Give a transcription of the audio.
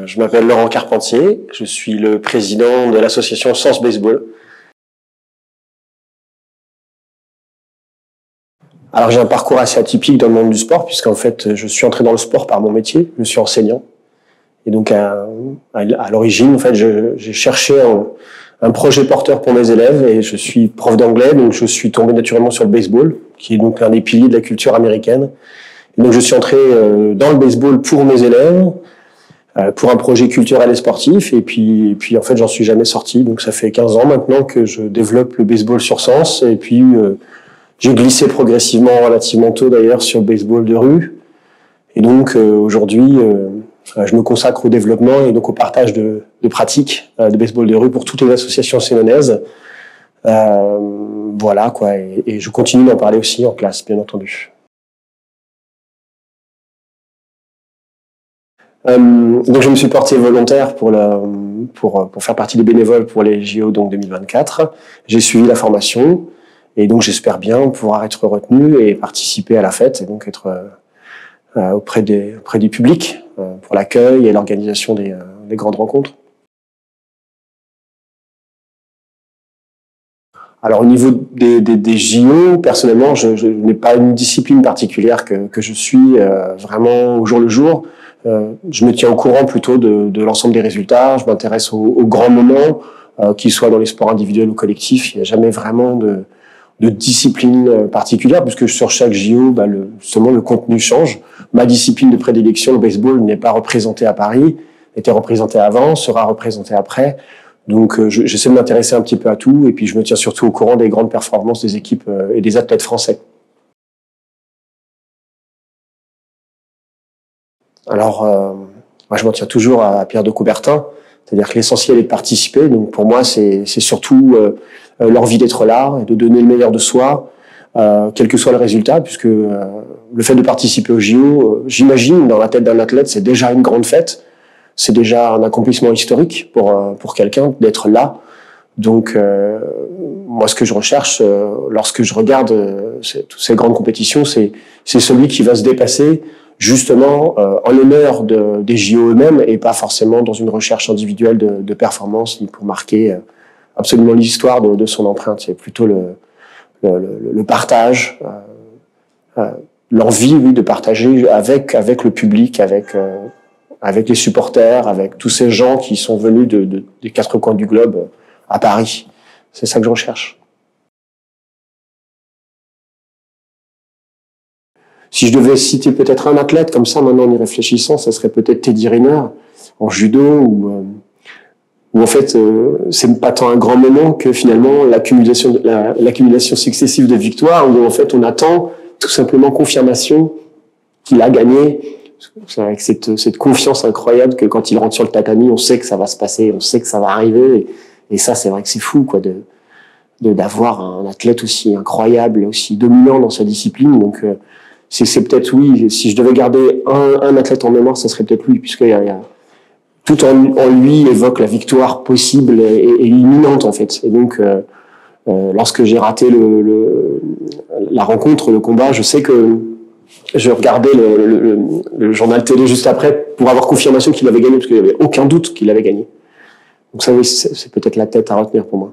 Je m'appelle Laurent Carpentier, je suis le président de l'association Sens Baseball. Alors j'ai un parcours assez atypique dans le monde du sport, puisqu'en fait je suis entré dans le sport par mon métier, je suis enseignant. Et donc à l'origine, en fait, j'ai cherché un projet porteur pour mes élèves et je suis prof d'anglais, donc je suis tombé naturellement sur le baseball, qui est donc un des piliers de la culture américaine. Et donc je suis entré dans le baseball pour mes élèves, pour un projet culturel et sportif, et puis en fait j'en suis jamais sorti. Donc ça fait 15 ans maintenant que je développe le baseball sur Sens, et puis j'ai glissé progressivement, relativement tôt d'ailleurs, sur le baseball de rue. Et donc aujourd'hui je me consacre au développement et donc au partage de pratiques de baseball de rue pour toutes les associations sénonaises. Voilà quoi, et je continue d'en parler aussi en classe, bien entendu. Donc je me suis porté volontaire pour faire partie des bénévoles pour les JO donc 2024. J'ai suivi la formation et donc j'espère bien pouvoir être retenu et participer à la fête et donc être auprès du public pour l'accueil et l'organisation des grandes rencontres. Alors au niveau des JO, personnellement, je n'ai pas une discipline particulière que je suis vraiment au jour le jour. Je me tiens au courant plutôt de l'ensemble des résultats. Je m'intéresse aux grands moments, qu'ils soient dans les sports individuels ou collectifs. Il n'y a jamais vraiment de discipline particulière, puisque sur chaque JO, justement, le contenu change. Ma discipline de prédilection, le baseball, n'est pas représentée à Paris, était représentée avant, sera représentée après. Donc, j'essaie de m'intéresser un petit peu à tout, et puis je me tiens surtout au courant des grandes performances des équipes et des athlètes français. Alors, moi, je m'en tiens toujours à Pierre de Coubertin, c'est-à-dire que l'essentiel est de participer. Donc, pour moi, c'est surtout l'envie d'être là et de donner le meilleur de soi, quel que soit le résultat, puisque le fait de participer au JO, j'imagine, dans la tête d'un athlète, c'est déjà une grande fête. C'est déjà un accomplissement historique pour quelqu'un d'être là. Donc, moi, ce que je recherche lorsque je regarde toutes ces grandes compétitions, c'est celui qui va se dépasser justement en l'honneur des JO eux-mêmes et pas forcément dans une recherche individuelle de performance ni pour marquer absolument l'histoire de son empreinte. C'est plutôt le partage, l'envie, oui, de partager avec le public, avec les supporters, avec tous ces gens qui sont venus des quatre coins du globe à Paris. C'est ça que je recherche. Si je devais citer peut-être un athlète comme ça, maintenant en y réfléchissant, ça serait peut-être Teddy Riner en judo, où en fait c'est pas tant un grand moment que finalement l'accumulation successive de victoires, où en fait on attend tout simplement confirmation qu'il a gagné. C'est avec cette confiance incroyable que quand il rentre sur le tatami, on sait que ça va se passer, on sait que ça va arriver. Et ça, c'est vrai que c'est fou, quoi, d'avoir un athlète aussi incroyable, aussi dominant dans sa discipline. Donc, c'est peut-être, oui, si je devais garder un athlète en mémoire, ça serait peut-être lui, puisque tout en lui évoque la victoire possible et imminente, en fait. Et donc, lorsque j'ai raté la rencontre, le combat, je sais que je regardais le journal télé juste après pour avoir confirmation qu'il avait gagné, parce qu'il n'y avait aucun doute qu'il avait gagné. Donc ça, oui, c'est peut-être la tête à retenir pour moi.